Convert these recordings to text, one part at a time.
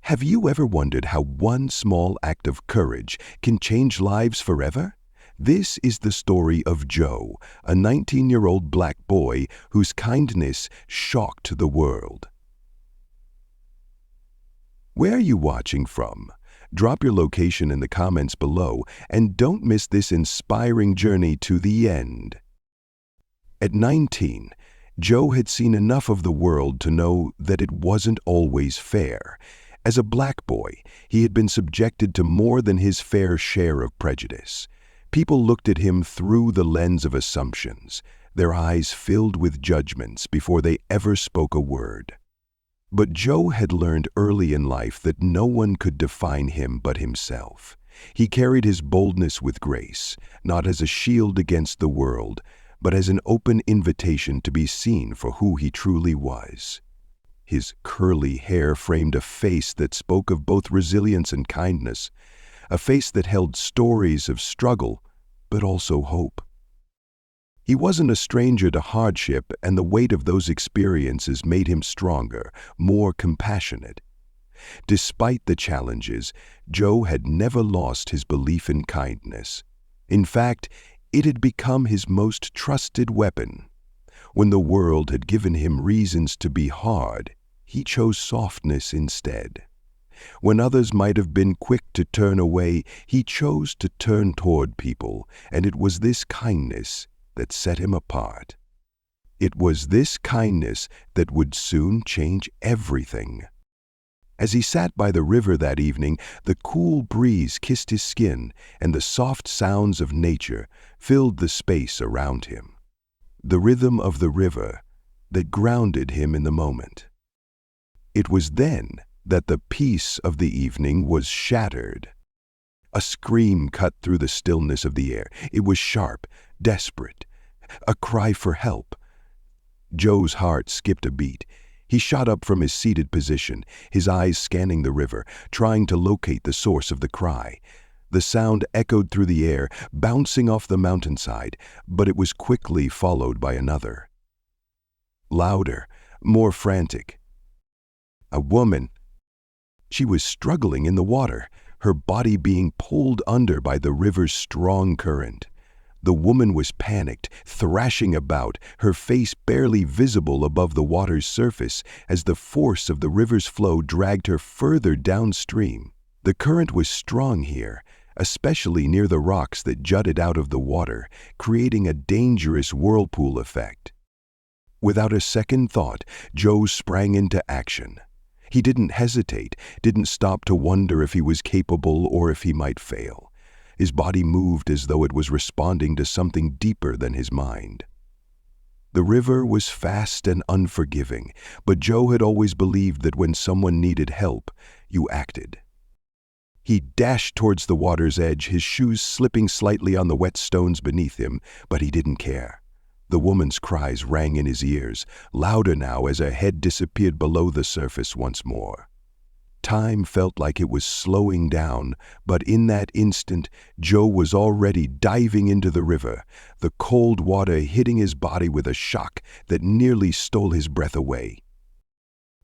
Have you ever wondered how one small act of courage can change lives forever? This is the story of Joe, a 19-year-old black boy whose kindness shocked the world. Where are you watching from? Drop your location in the comments below and don't miss this inspiring journey to the end. At 19, Joe had seen enough of the world to know that it wasn't always fair. As a black boy, he had been subjected to more than his fair share of prejudice. People looked at him through the lens of assumptions, their eyes filled with judgments before they ever spoke a word. But Joe had learned early in life that no one could define him but himself. He carried his boldness with grace, not as a shield against the world, but as an open invitation to be seen for who he truly was. His curly hair framed a face that spoke of both resilience and kindness, a face that held stories of struggle, but also hope. He wasn't a stranger to hardship, and the weight of those experiences made him stronger, more compassionate. Despite the challenges, Joe had never lost his belief in kindness. In fact, it had become his most trusted weapon. When the world had given him reasons to be hard, he chose softness instead. When others might have been quick to turn away, he chose to turn toward people, and it was this kindness that set him apart. It was this kindness that would soon change everything. As he sat by the river that evening, the cool breeze kissed his skin, and the soft sounds of nature filled the space around him. The rhythm of the river that grounded him in the moment. It was then that the peace of the evening was shattered. A scream cut through the stillness of the air. It was sharp, desperate, a cry for help. Joe's heart skipped a beat. He shot up from his seated position, his eyes scanning the river, trying to locate the source of the cry. The sound echoed through the air, bouncing off the mountainside, but it was quickly followed by another. Louder, more frantic. A woman. She was struggling in the water, her body being pulled under by the river's strong current. The woman was panicked, thrashing about, her face barely visible above the water's surface as the force of the river's flow dragged her further downstream. The current was strong here, especially near the rocks that jutted out of the water, creating a dangerous whirlpool effect. Without a second thought, Joe sprang into action. He didn't hesitate, didn't stop to wonder if he was capable or if he might fail. His body moved as though it was responding to something deeper than his mind. The river was fast and unforgiving, but Joe had always believed that when someone needed help, you acted. He dashed towards the water's edge, his shoes slipping slightly on the wet stones beneath him, but he didn't care. The woman's cries rang in his ears, louder now as her head disappeared below the surface once more. Time felt like it was slowing down, but in that instant, Joe was already diving into the river, the cold water hitting his body with a shock that nearly stole his breath away.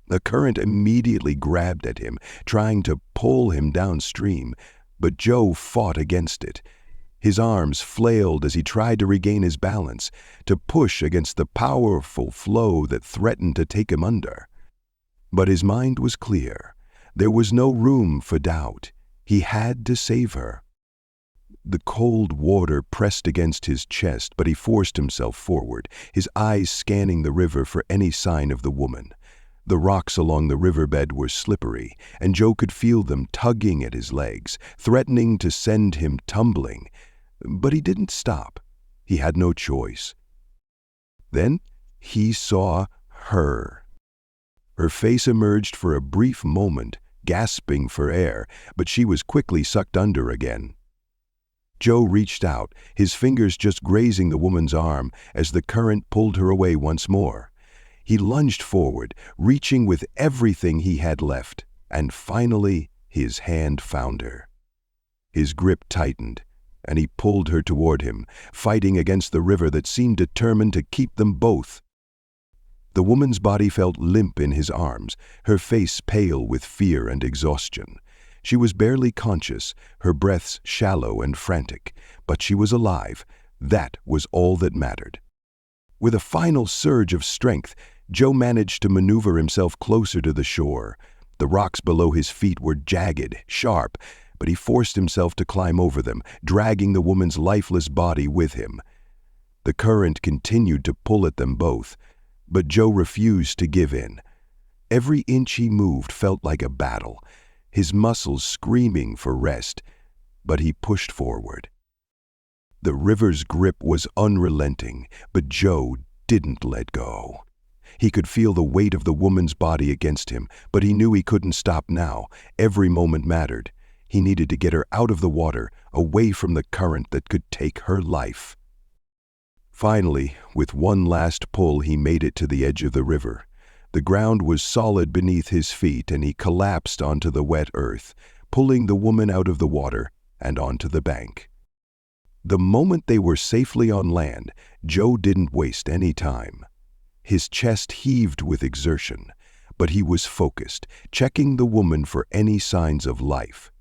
The current immediately grabbed at him, trying to pull him downstream, but Joe fought against it. His arms flailed as he tried to regain his balance, to push against the powerful flow that threatened to take him under. But his mind was clear. There was no room for doubt. He had to save her. The cold water pressed against his chest, but he forced himself forward, his eyes scanning the river for any sign of the woman. The rocks along the riverbed were slippery, and Joe could feel them tugging at his legs, threatening to send him tumbling. But he didn't stop. He had no choice. Then he saw her. Her face emerged for a brief moment, gasping for air, but she was quickly sucked under again. Joe reached out, his fingers just grazing the woman's arm as the current pulled her away once more. He lunged forward, reaching with everything he had left, and finally his hand found her. His grip tightened, and he pulled her toward him, fighting against the river that seemed determined to keep them both. The woman's body felt limp in his arms, her face pale with fear and exhaustion. She was barely conscious, her breaths shallow and frantic, but she was alive. That was all that mattered. With a final surge of strength, Joe managed to maneuver himself closer to the shore. The rocks below his feet were jagged, sharp, but he forced himself to climb over them, dragging the woman's lifeless body with him. The current continued to pull at them both, but Joe refused to give in. Every inch he moved felt like a battle, his muscles screaming for rest, but he pushed forward. The river's grip was unrelenting, but Joe didn't let go. He could feel the weight of the woman's body against him, but he knew he couldn't stop now. Every moment mattered. He needed to get her out of the water, away from the current that could take her life. Finally, with one last pull, he made it to the edge of the river. The ground was solid beneath his feet, and he collapsed onto the wet earth, pulling the woman out of the water and onto the bank. The moment they were safely on land, Joe didn't waste any time. His chest heaved with exertion, but he was focused, checking the woman for any signs of life.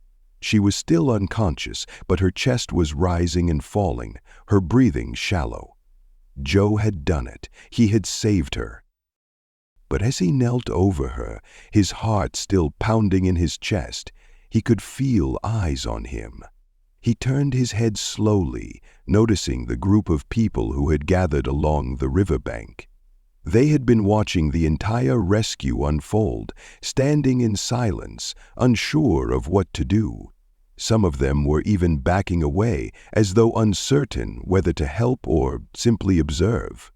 She was still unconscious, but her chest was rising and falling, her breathing shallow. Joe had done it. He had saved her. But as he knelt over her, his heart still pounding in his chest, he could feel eyes on him. He turned his head slowly, noticing the group of people who had gathered along the riverbank. They had been watching the entire rescue unfold, standing in silence, unsure of what to do. Some of them were even backing away, as though uncertain whether to help or simply observe.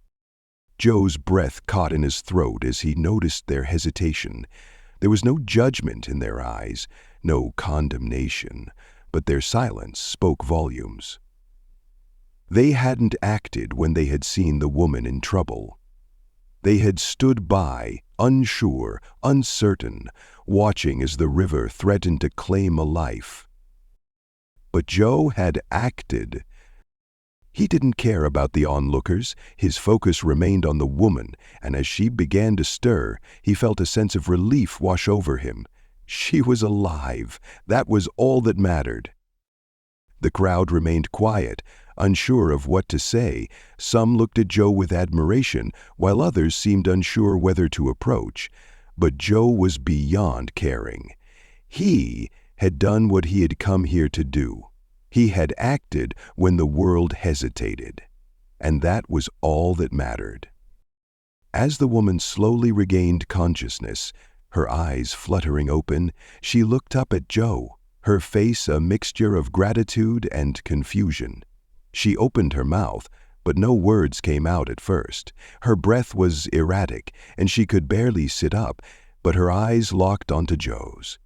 Joe's breath caught in his throat as he noticed their hesitation. There was no judgment in their eyes, no condemnation, but their silence spoke volumes. They hadn't acted when they had seen the woman in trouble. They had stood by, unsure, uncertain, watching as the river threatened to claim a life. But Joe had acted. He didn't care about the onlookers. His focus remained on the woman, and as she began to stir, he felt a sense of relief wash over him. She was alive. That was all that mattered. The crowd remained quiet, unsure of what to say. Some looked at Joe with admiration, while others seemed unsure whether to approach. But Joe was beyond caring. He had done what he had come here to do. He had acted when the world hesitated, and that was all that mattered. As the woman slowly regained consciousness, her eyes fluttering open, she looked up at Joe, her face a mixture of gratitude and confusion. She opened her mouth, but no words came out at first. Her breath was erratic, and she could barely sit up, but her eyes locked onto Joe's.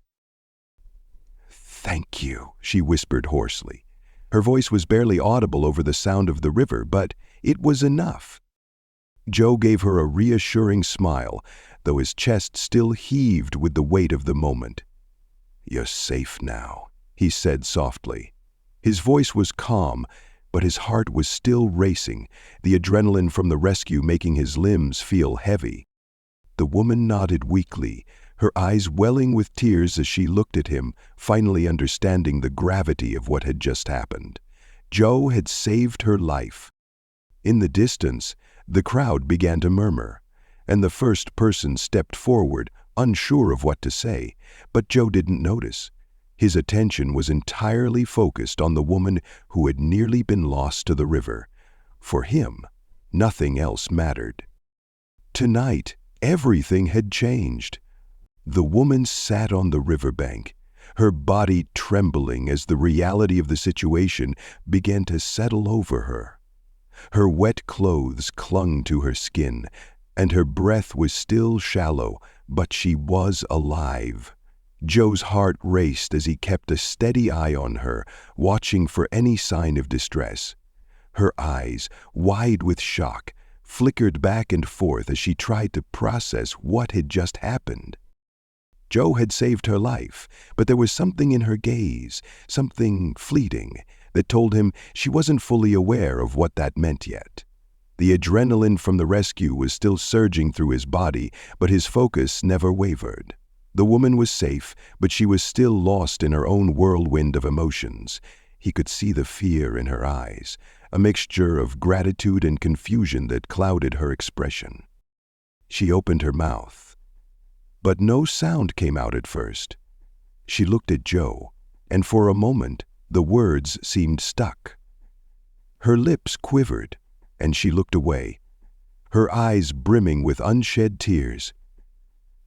"Thank you," she whispered hoarsely. Her voice was barely audible over the sound of the river, but it was enough. Joe gave her a reassuring smile, though his chest still heaved with the weight of the moment. "You're safe now," he said softly. His voice was calm, but his heart was still racing, the adrenaline from the rescue making his limbs feel heavy. The woman nodded weakly, her eyes welling with tears as she looked at him, finally understanding the gravity of what had just happened. Joe had saved her life. In the distance, the crowd began to murmur, and the first person stepped forward, unsure of what to say, but Joe didn't notice. His attention was entirely focused on the woman who had nearly been lost to the river. For him, nothing else mattered. Tonight, everything had changed. The woman sat on the riverbank, her body trembling as the reality of the situation began to settle over her. Her wet clothes clung to her skin, and her breath was still shallow, but she was alive. Joe's heart raced as he kept a steady eye on her, watching for any sign of distress. Her eyes, wide with shock, flickered back and forth as she tried to process what had just happened. Joe had saved her life, but there was something in her gaze, something fleeting, that told him she wasn't fully aware of what that meant yet. The adrenaline from the rescue was still surging through his body, but his focus never wavered. The woman was safe, but she was still lost in her own whirlwind of emotions. He could see the fear in her eyes, a mixture of gratitude and confusion that clouded her expression. She opened her mouth, but no sound came out at first. She looked at Joe, and for a moment, the words seemed stuck. Her lips quivered, and she looked away, her eyes brimming with unshed tears.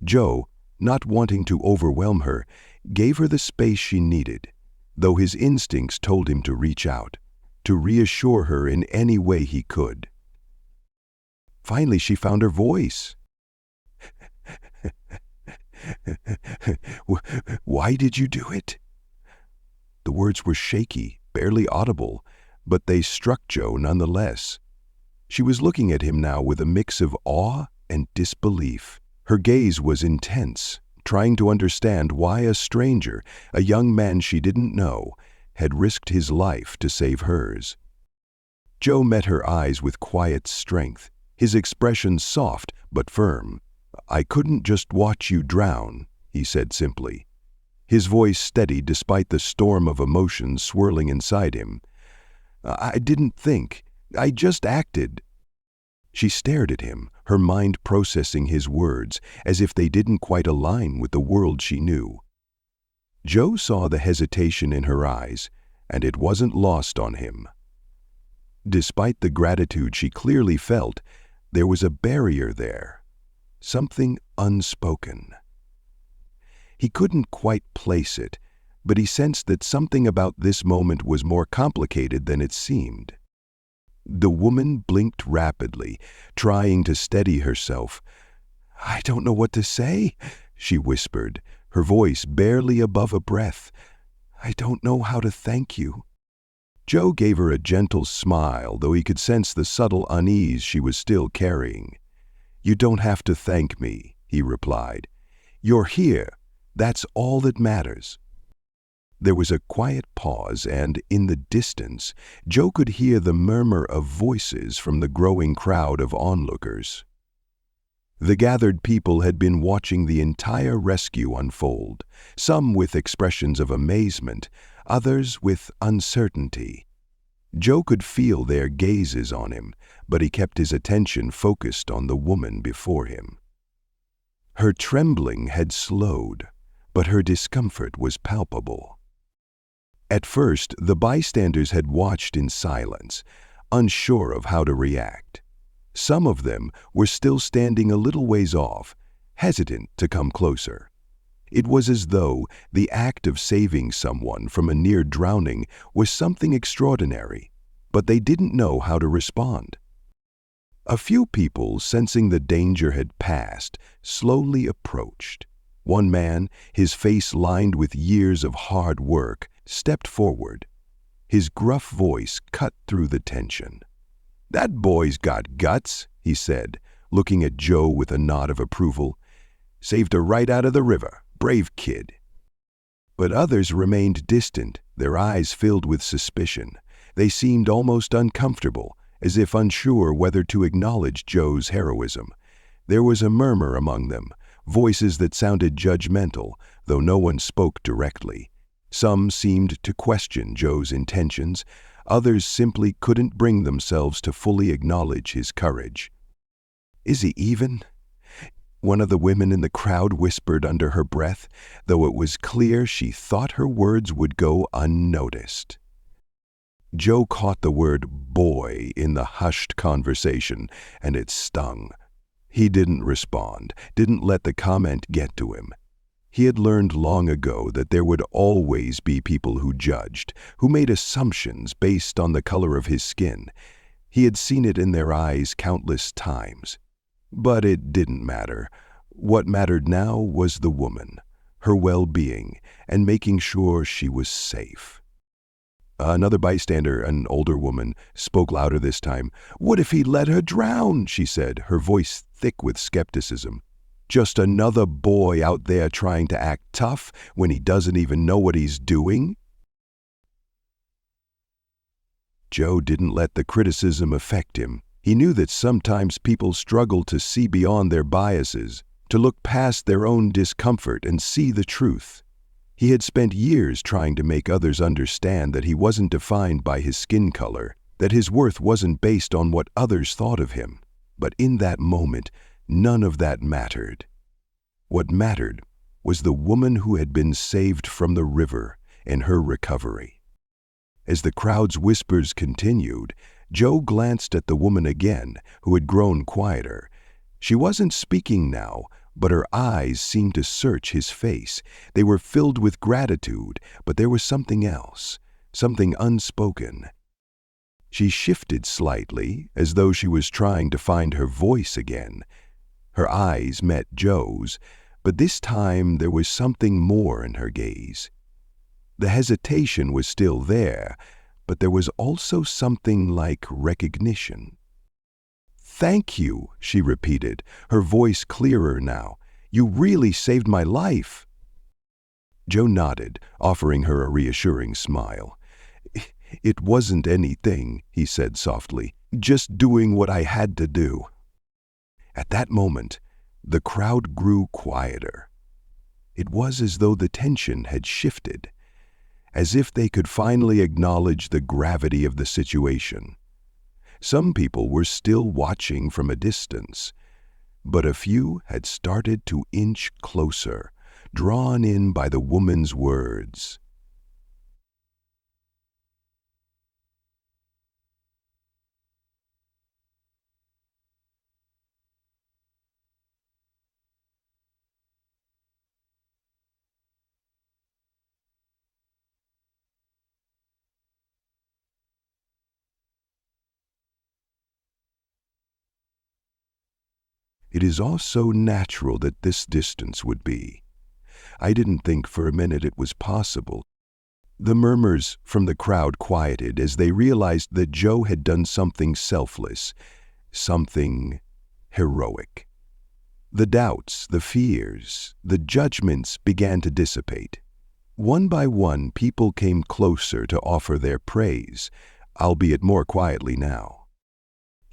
Joe, not wanting to overwhelm her, gave her the space she needed, though his instincts told him to reach out, to reassure her in any way he could. Finally, she found her voice. "Why did you do it?" The words were shaky, barely audible, but they struck Joe nonetheless. She was looking at him now with a mix of awe and disbelief. Her gaze was intense, trying to understand why a stranger, a young man she didn't know, had risked his life to save hers. Joe met her eyes with quiet strength, his expression soft but firm. "I couldn't just watch you drown," he said simply. His voice steady despite the storm of emotions swirling inside him. "I didn't think. I just acted." She stared at him, her mind processing his words as if they didn't quite align with the world she knew. Joe saw the hesitation in her eyes, and it wasn't lost on him. Despite the gratitude she clearly felt, there was a barrier there, something unspoken. He couldn't quite place it, but he sensed that something about this moment was more complicated than it seemed. The woman blinked rapidly, trying to steady herself. "I don't know what to say," she whispered, her voice barely above a breath. "I don't know how to thank you." Joe gave her a gentle smile, though he could sense the subtle unease she was still carrying. "You don't have to thank me," he replied. "You're here. That's all that matters." There was a quiet pause, and in the distance, Joe could hear the murmur of voices from the growing crowd of onlookers. The gathered people had been watching the entire rescue unfold, some with expressions of amazement, others with uncertainty. Joe could feel their gazes on him, but he kept his attention focused on the woman before him. Her trembling had slowed, but her discomfort was palpable. At first, the bystanders had watched in silence, unsure of how to react. Some of them were still standing a little ways off, hesitant to come closer. It was as though the act of saving someone from a near drowning was something extraordinary, but they didn't know how to respond. A few people, sensing the danger had passed, slowly approached. One man, his face lined with years of hard work, stepped forward. His gruff voice cut through the tension. "That boy's got guts," he said, looking at Joe with a nod of approval. "Saved her right out of the river. Brave kid." But others remained distant, their eyes filled with suspicion. They seemed almost uncomfortable, as if unsure whether to acknowledge Joe's heroism. There was a murmur among them, voices that sounded judgmental, though no one spoke directly. Some seemed to question Joe's intentions, others simply couldn't bring themselves to fully acknowledge his courage. "Is he even?" one of the women in the crowd whispered under her breath, though it was clear she thought her words would go unnoticed. Joe caught the word "boy" in the hushed conversation, and it stung. He didn't respond, didn't let the comment get to him. He had learned long ago that there would always be people who judged, who made assumptions based on the color of his skin. He had seen it in their eyes countless times. But it didn't matter. What mattered now was the woman, her well-being, and making sure she was safe. Another bystander, an older woman, spoke louder this time. "What if he let her drown?" she said, her voice thick with skepticism. "Just another boy out there trying to act tough when he doesn't even know what he's doing?" Joe didn't let the criticism affect him. He knew that sometimes people struggle to see beyond their biases, to look past their own discomfort and see the truth. He had spent years trying to make others understand that he wasn't defined by his skin color, that his worth wasn't based on what others thought of him. But in that moment, none of that mattered. What mattered was the woman who had been saved from the river and her recovery. As the crowd's whispers continued, Joe glanced at the woman again, who had grown quieter. She wasn't speaking now, but her eyes seemed to search his face. They were filled with gratitude, but there was something else, something unspoken. She shifted slightly, as though she was trying to find her voice again. Her eyes met Joe's, but this time there was something more in her gaze. The hesitation was still there, but there was also something like recognition. "Thank you," she repeated, her voice clearer now. "You really saved my life." Joe nodded, offering her a reassuring smile. "It wasn't anything," he said softly, "just doing what I had to do." At that moment, the crowd grew quieter. It was as though the tension had shifted, as if they could finally acknowledge the gravity of the situation. Some people were still watching from a distance, but a few had started to inch closer, drawn in by the woman's words. It is all so natural that this distance would be. I didn't think for a minute it was possible. The murmurs from the crowd quieted as they realized that Joe had done something selfless, something heroic. The doubts, the fears, the judgments began to dissipate. One by one, people came closer to offer their praise, albeit more quietly now.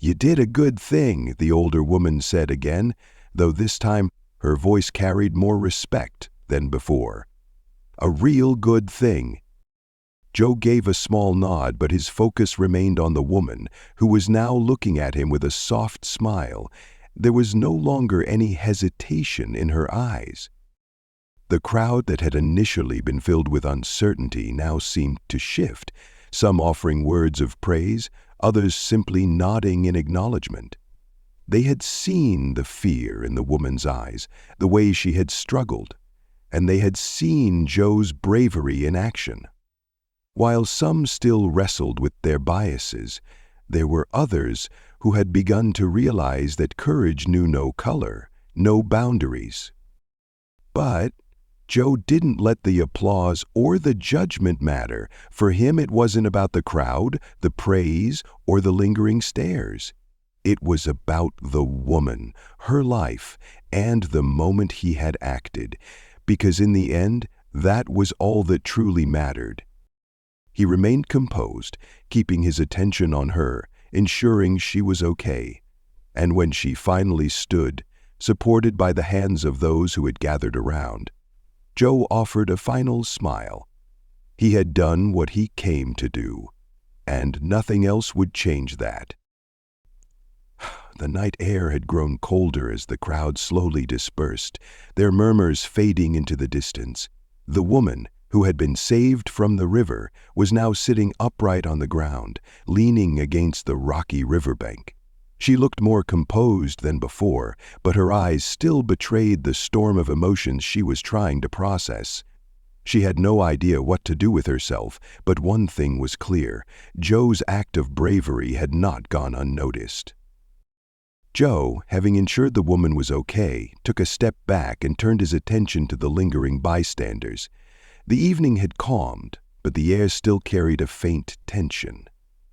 "You did a good thing," the older woman said again, though this time her voice carried more respect than before. "A real good thing." Joe gave a small nod, but his focus remained on the woman, who was now looking at him with a soft smile. There was no longer any hesitation in her eyes. The crowd that had initially been filled with uncertainty now seemed to shift, some offering words of praise, others simply nodding in acknowledgement. They had seen the fear in the woman's eyes, the way she had struggled, and they had seen Joe's bravery in action. While some still wrestled with their biases, there were others who had begun to realize that courage knew no color, no boundaries. But Joe didn't let the applause or the judgment matter. For him, it wasn't about the crowd, the praise, or the lingering stares. It was about the woman, her life, and the moment he had acted, because in the end, that was all that truly mattered. He remained composed, keeping his attention on her, ensuring she was okay. And when she finally stood, supported by the hands of those who had gathered around, Joe offered a final smile. He had done what he came to do, and nothing else would change that. The night air had grown colder as the crowd slowly dispersed, their murmurs fading into the distance. The woman, who had been saved from the river, was now sitting upright on the ground, leaning against the rocky riverbank. She looked more composed than before, but her eyes still betrayed the storm of emotions she was trying to process. She had no idea what to do with herself, but one thing was clear: Joe's act of bravery had not gone unnoticed. Joe, having ensured the woman was okay, took a step back and turned his attention to the lingering bystanders. The evening had calmed, but the air still carried a faint tension.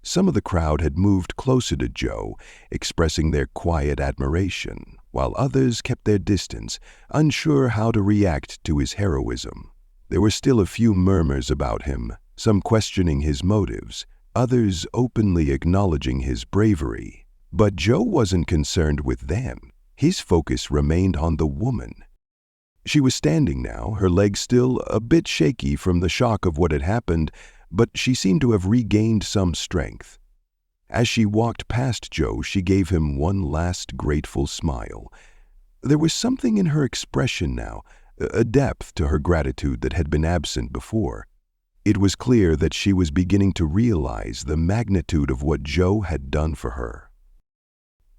Some of the crowd had moved closer to Joe, expressing their quiet admiration, while others kept their distance, unsure how to react to his heroism. There were still a few murmurs about him, some questioning his motives, others openly acknowledging his bravery. But Joe wasn't concerned with them. His focus remained on the woman. She was standing now, her legs still a bit shaky from the shock of what had happened, but she seemed to have regained some strength. As she walked past Joe, she gave him one last grateful smile. There was something in her expression now, a depth to her gratitude that had been absent before. It was clear that she was beginning to realize the magnitude of what Joe had done for her.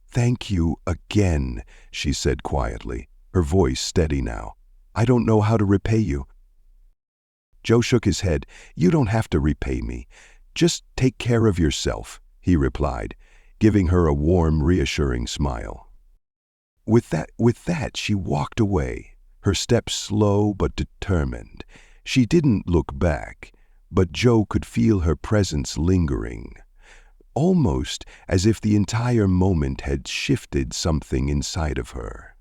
"Thank you again," she said quietly, her voice steady now. "I don't know how to repay you." Joe shook his head. "You don't have to repay me. Just take care of yourself," he replied, giving her a warm, reassuring smile. With that, she walked away, her steps slow but determined. She didn't look back, but Joe could feel her presence lingering, almost as if the entire moment had shifted something inside of her.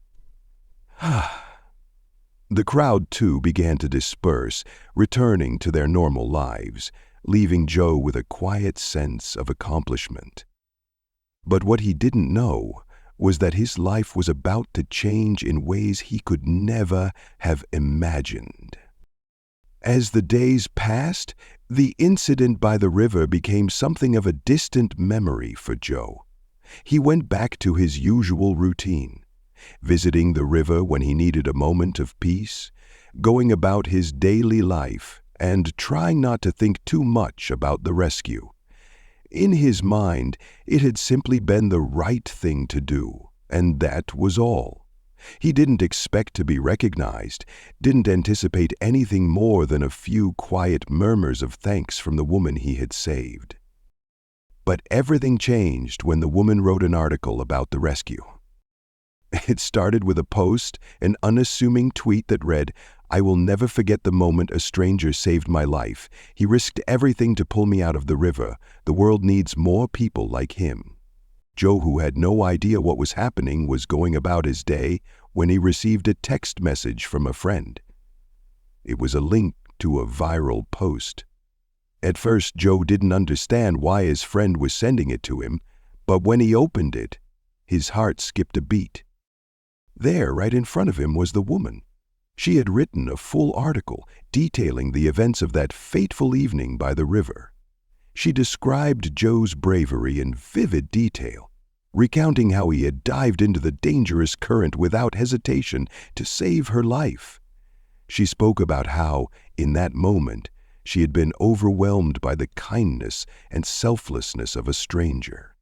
The crowd, too, began to disperse, returning to their normal lives, leaving Joe with a quiet sense of accomplishment. But what he didn't know was that his life was about to change in ways he could never have imagined. As the days passed, the incident by the river became something of a distant memory for Joe. He went back to his usual routine, visiting the river when he needed a moment of peace, going about his daily life, and trying not to think too much about the rescue. In his mind, it had simply been the right thing to do, and that was all. He didn't expect to be recognized, didn't anticipate anything more than a few quiet murmurs of thanks from the woman he had saved. But everything changed when the woman wrote an article about the rescue. It started with a post, an unassuming tweet that read, "I will never forget the moment a stranger saved my life. He risked everything to pull me out of the river. The world needs more people like him." Joe, who had no idea what was happening, was going about his day when he received a text message from a friend. It was a link to a viral post. At first, Joe didn't understand why his friend was sending it to him, but when he opened it, his heart skipped a beat. There, right in front of him, was the woman. She had written a full article detailing the events of that fateful evening by the river. She described Joe's bravery in vivid detail, recounting how he had dived into the dangerous current without hesitation to save her life. She spoke about how, in that moment, she had been overwhelmed by the kindness and selflessness of a stranger.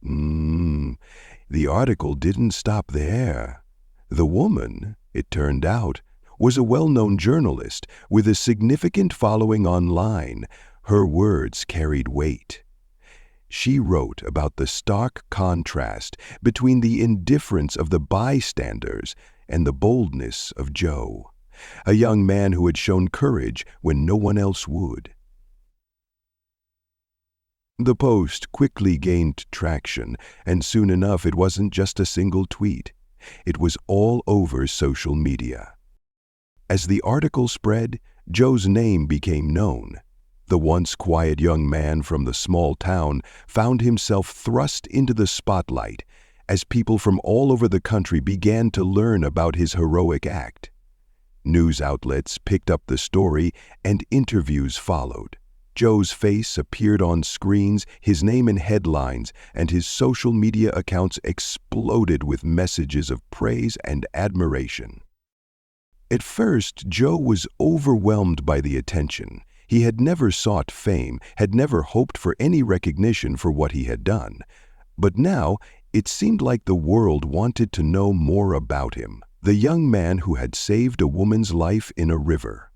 The article didn't stop there. The woman, it turned out, was a well-known journalist with a significant following online. Her words carried weight. She wrote about the stark contrast between the indifference of the bystanders and the boldness of Joe, a young man who had shown courage when no one else would. The post quickly gained traction, and soon enough it wasn't just a single tweet. It was all over social media. As the article spread, Joe's name became known. The once quiet young man from the small town found himself thrust into the spotlight as people from all over the country began to learn about his heroic act. News outlets picked up the story and interviews followed. Joe's face appeared on screens, his name in headlines, and his social media accounts exploded with messages of praise and admiration. At first, Joe was overwhelmed by the attention. He had never sought fame, had never hoped for any recognition for what he had done. But now, it seemed like the world wanted to know more about him, the young man who had saved a woman's life in a river.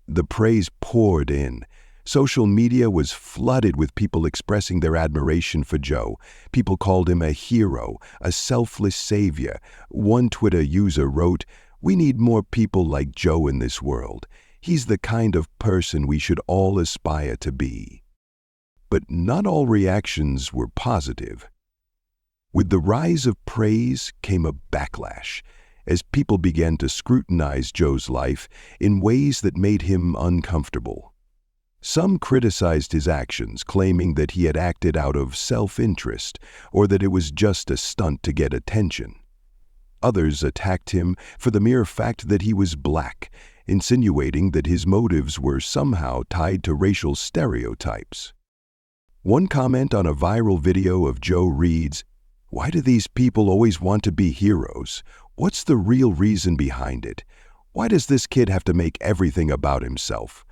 The praise poured in. Social media was flooded with people expressing their admiration for Joe. People called him a hero, a selfless savior. One Twitter user wrote, "We need more people like Joe in this world. He's the kind of person we should all aspire to be." But not all reactions were positive. With the rise of praise came a backlash, as people began to scrutinize Joe's life in ways that made him uncomfortable. Some criticized his actions, claiming that he had acted out of self-interest or that it was just a stunt to get attention. Others attacked him for the mere fact that he was black, insinuating that his motives were somehow tied to racial stereotypes. One comment on a viral video of Joe reads, "Why do these people always want to be heroes? What's the real reason behind it? Why does this kid have to make everything about himself?"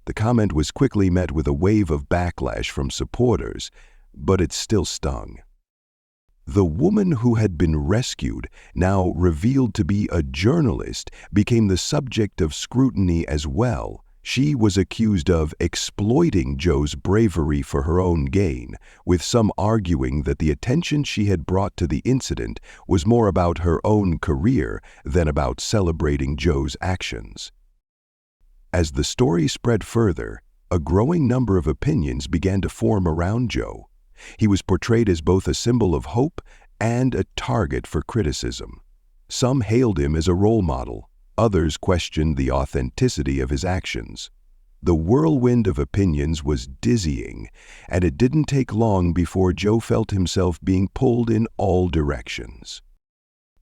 The comment was quickly met with a wave of backlash from supporters, but it still stung. The woman who had been rescued, now revealed to be a journalist, became the subject of scrutiny as well. She was accused of exploiting Joe's bravery for her own gain, with some arguing that the attention she had brought to the incident was more about her own career than about celebrating Joe's actions. As the story spread further, a growing number of opinions began to form around Joe. He was portrayed as both a symbol of hope and a target for criticism. Some hailed him as a role model. Others questioned the authenticity of his actions. The whirlwind of opinions was dizzying, and it didn't take long before Joe felt himself being pulled in all directions.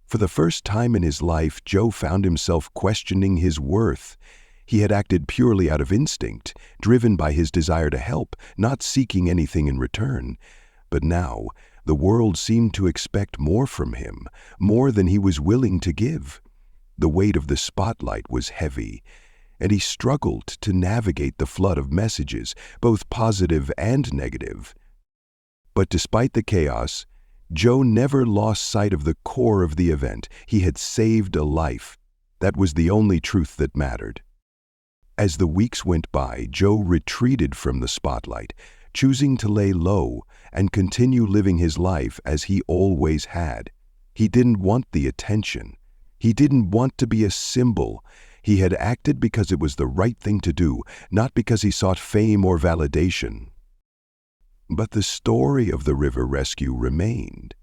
For the first time in his life, Joe found himself questioning his worth. He had acted purely out of instinct, driven by his desire to help, not seeking anything in return. But now, the world seemed to expect more from him, more than he was willing to give. The weight of the spotlight was heavy, and he struggled to navigate the flood of messages, both positive and negative. But despite the chaos, Joe never lost sight of the core of the event. He had saved a life. That was the only truth that mattered. As the weeks went by, Joe retreated from the spotlight, choosing to lay low and continue living his life as he always had. He didn't want the attention. He didn't want to be a symbol. He had acted because it was the right thing to do, not because he sought fame or validation. But the story of the river rescue remained.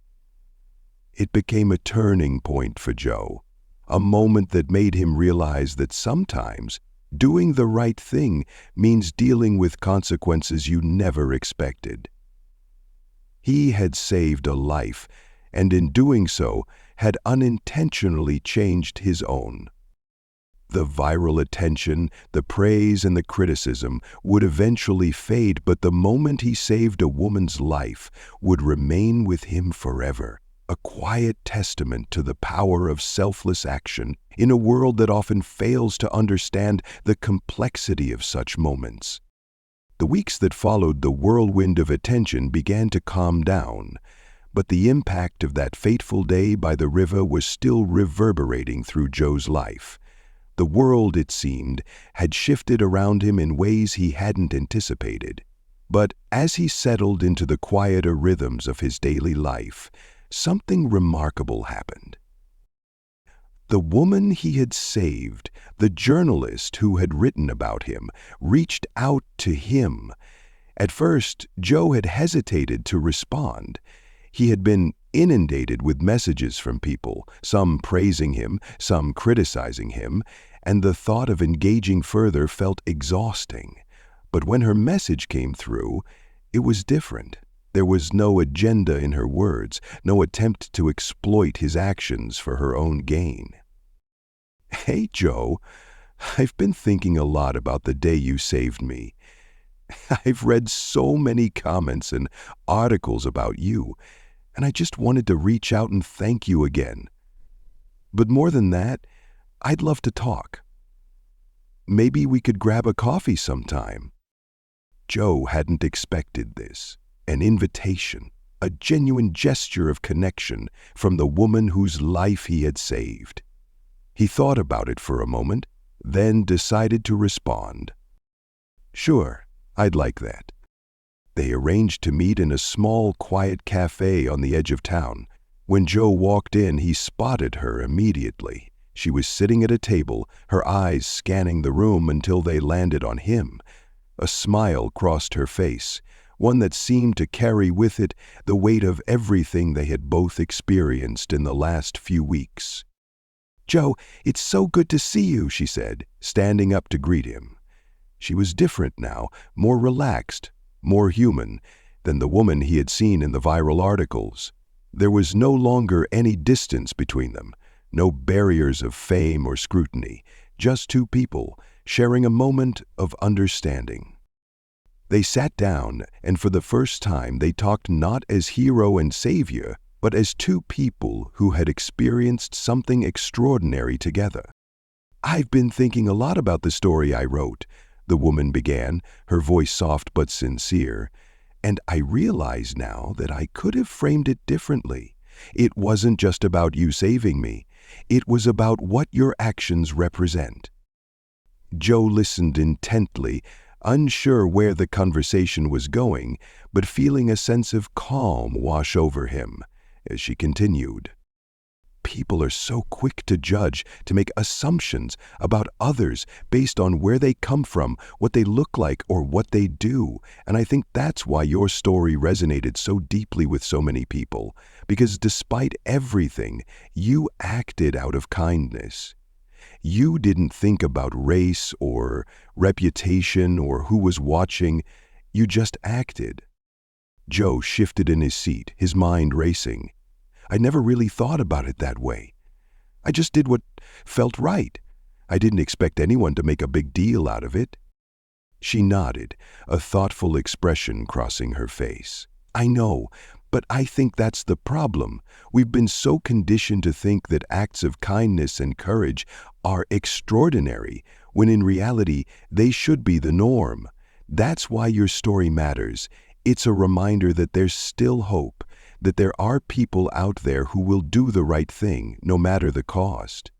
It became a turning point for Joe, a moment that made him realize that sometimes doing the right thing means dealing with consequences you never expected. He had saved a life, and in doing so, had unintentionally changed his own. The viral attention, the praise, and the criticism would eventually fade, but the moment he saved a woman's life would remain with him forever, a quiet testament to the power of selfless action in a world that often fails to understand the complexity of such moments. The weeks that followed the whirlwind of attention began to calm down, but the impact of that fateful day by the river was still reverberating through Joe's life. The world, it seemed, had shifted around him in ways he hadn't anticipated. But as he settled into the quieter rhythms of his daily life, something remarkable happened. The woman he had saved, the journalist who had written about him, reached out to him. At first, Joe had hesitated to respond. He had been inundated with messages from people, some praising him, some criticizing him, and the thought of engaging further felt exhausting. But when her message came through, it was different. There was no agenda in her words, no attempt to exploit his actions for her own gain. "Hey, Joe, I've been thinking a lot about the day you saved me. I've read so many comments and articles about you, and I just wanted to reach out and thank you again. But more than that, I'd love to talk. Maybe we could grab a coffee sometime." Joe hadn't expected this. An invitation, a genuine gesture of connection from the woman whose life he had saved. He thought about it for a moment, then decided to respond. "Sure, I'd like that." They arranged to meet in a small, quiet cafe on the edge of town. When Joe walked in, he spotted her immediately. She was sitting at a table, her eyes scanning the room until they landed on him. A smile crossed her face, one that seemed to carry with it the weight of everything they had both experienced in the last few weeks. "Joe, it's so good to see you," she said, standing up to greet him. She was different now, more relaxed, more human than the woman he had seen in the viral articles. There was no longer any distance between them, no barriers of fame or scrutiny, just two people sharing a moment of understanding. They sat down, and for the first time they talked not as hero and savior, but as two people who had experienced something extraordinary together. "I've been thinking a lot about the story I wrote," the woman began, her voice soft but sincere, "and I realize now that I could have framed it differently. It wasn't just about you saving me. It was about what your actions represent." Joe listened intently, unsure where the conversation was going, but feeling a sense of calm wash over him as she continued. "People are so quick to judge, to make assumptions about others based on where they come from, what they look like, or what they do. And I think that's why your story resonated so deeply with so many people, because despite everything, you acted out of kindness. You didn't think about race or reputation or who was watching. You just acted." Joe shifted in his seat, his mind racing. "I never really thought about it that way. I just did what felt right. I didn't expect anyone to make a big deal out of it." She nodded, a thoughtful expression crossing her face. "I know, but I think that's the problem. We've been so conditioned to think that acts of kindness and courage are extraordinary, when in reality they should be the norm. That's why your story matters. It's a reminder that there's still hope, that there are people out there who will do the right thing, no matter the cost."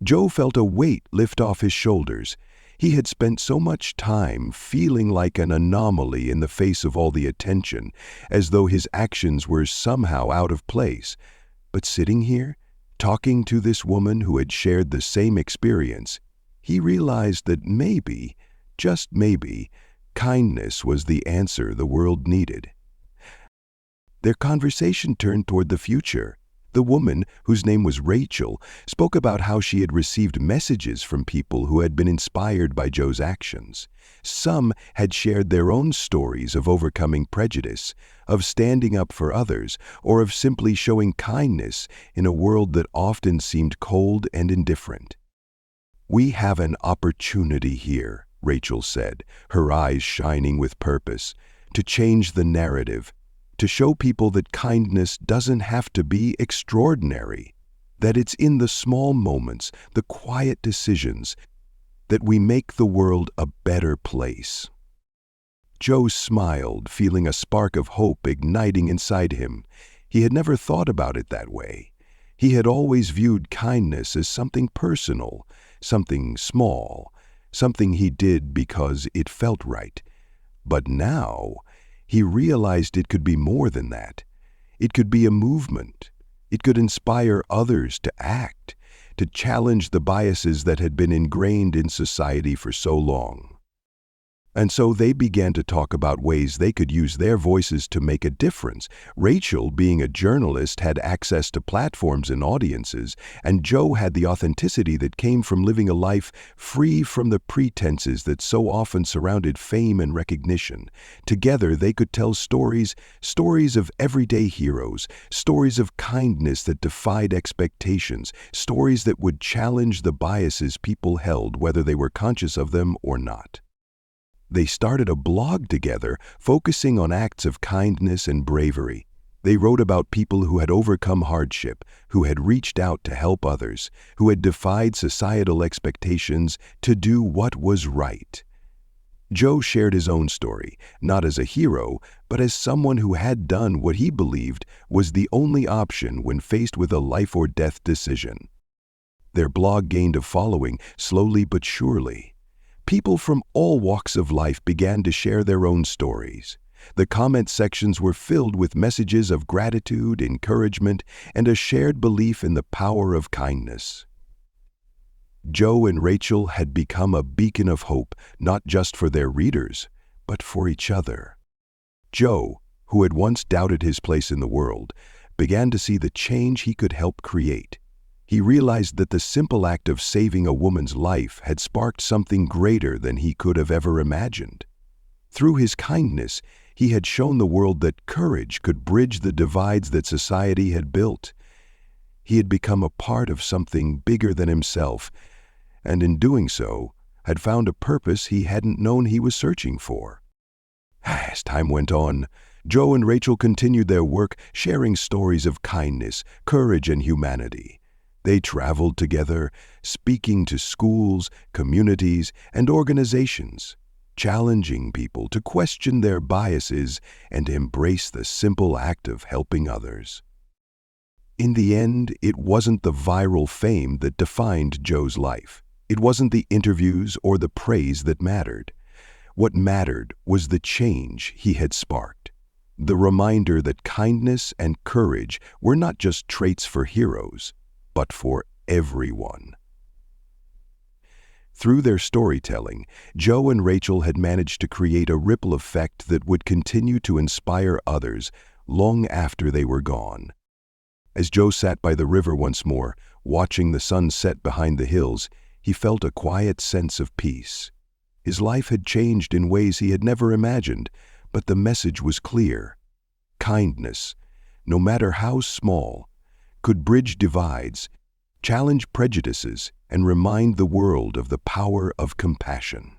Joe felt a weight lift off his shoulders. He had spent so much time feeling like an anomaly in the face of all the attention, as though his actions were somehow out of place. But sitting here, talking to this woman who had shared the same experience, he realized that maybe, just maybe, kindness was the answer the world needed. Their conversation turned toward the future. The woman, whose name was Rachel, spoke about how she had received messages from people who had been inspired by Joe's actions. Some had shared their own stories of overcoming prejudice, of standing up for others, or of simply showing kindness in a world that often seemed cold and indifferent. "We have an opportunity here," Rachel said, her eyes shining with purpose, "to change the narrative, to show people that kindness doesn't have to be extraordinary, that it's in the small moments, the quiet decisions, that we make the world a better place." Joe smiled, feeling a spark of hope igniting inside him. He had never thought about it that way. He had always viewed kindness as something personal, something small, something he did because it felt right. But now, he realized it could be more than that. It could be a movement. It could inspire others to act, to challenge the biases that had been ingrained in society for so long. And so they began to talk about ways they could use their voices to make a difference. Rachel, being a journalist, had access to platforms and audiences, and Joe had the authenticity that came from living a life free from the pretenses that so often surrounded fame and recognition. Together they could tell stories of everyday heroes, stories of kindness that defied expectations, stories that would challenge the biases people held, whether they were conscious of them or not. They started a blog together, focusing on acts of kindness and bravery. They wrote about people who had overcome hardship, who had reached out to help others, who had defied societal expectations to do what was right. Joe shared his own story, not as a hero, but as someone who had done what he believed was the only option when faced with a life-or-death decision. Their blog gained a following, slowly but surely. People from all walks of life began to share their own stories. The comment sections were filled with messages of gratitude, encouragement, and a shared belief in the power of kindness. Joe and Rachel had become a beacon of hope, not just for their readers, but for each other. Joe, who had once doubted his place in the world, began to see the change he could help create. He realized that the simple act of saving a woman's life had sparked something greater than he could have ever imagined. Through his kindness, he had shown the world that courage could bridge the divides that society had built. He had become a part of something bigger than himself, and in doing so, had found a purpose he hadn't known he was searching for. As time went on, Joe and Rachel continued their work, sharing stories of kindness, courage, and humanity. They traveled together, speaking to schools, communities, and organizations, challenging people to question their biases and embrace the simple act of helping others. In the end, it wasn't the viral fame that defined Joe's life. It wasn't the interviews or the praise that mattered. What mattered was the change he had sparked. The reminder that kindness and courage were not just traits for heroes, but for everyone. Through their storytelling, Joe and Rachel had managed to create a ripple effect that would continue to inspire others long after they were gone. As Joe sat by the river once more, watching the sun set behind the hills, he felt a quiet sense of peace. His life had changed in ways he had never imagined, but the message was clear. Kindness, no matter how small, could bridge divides, challenge prejudices, and remind the world of the power of compassion.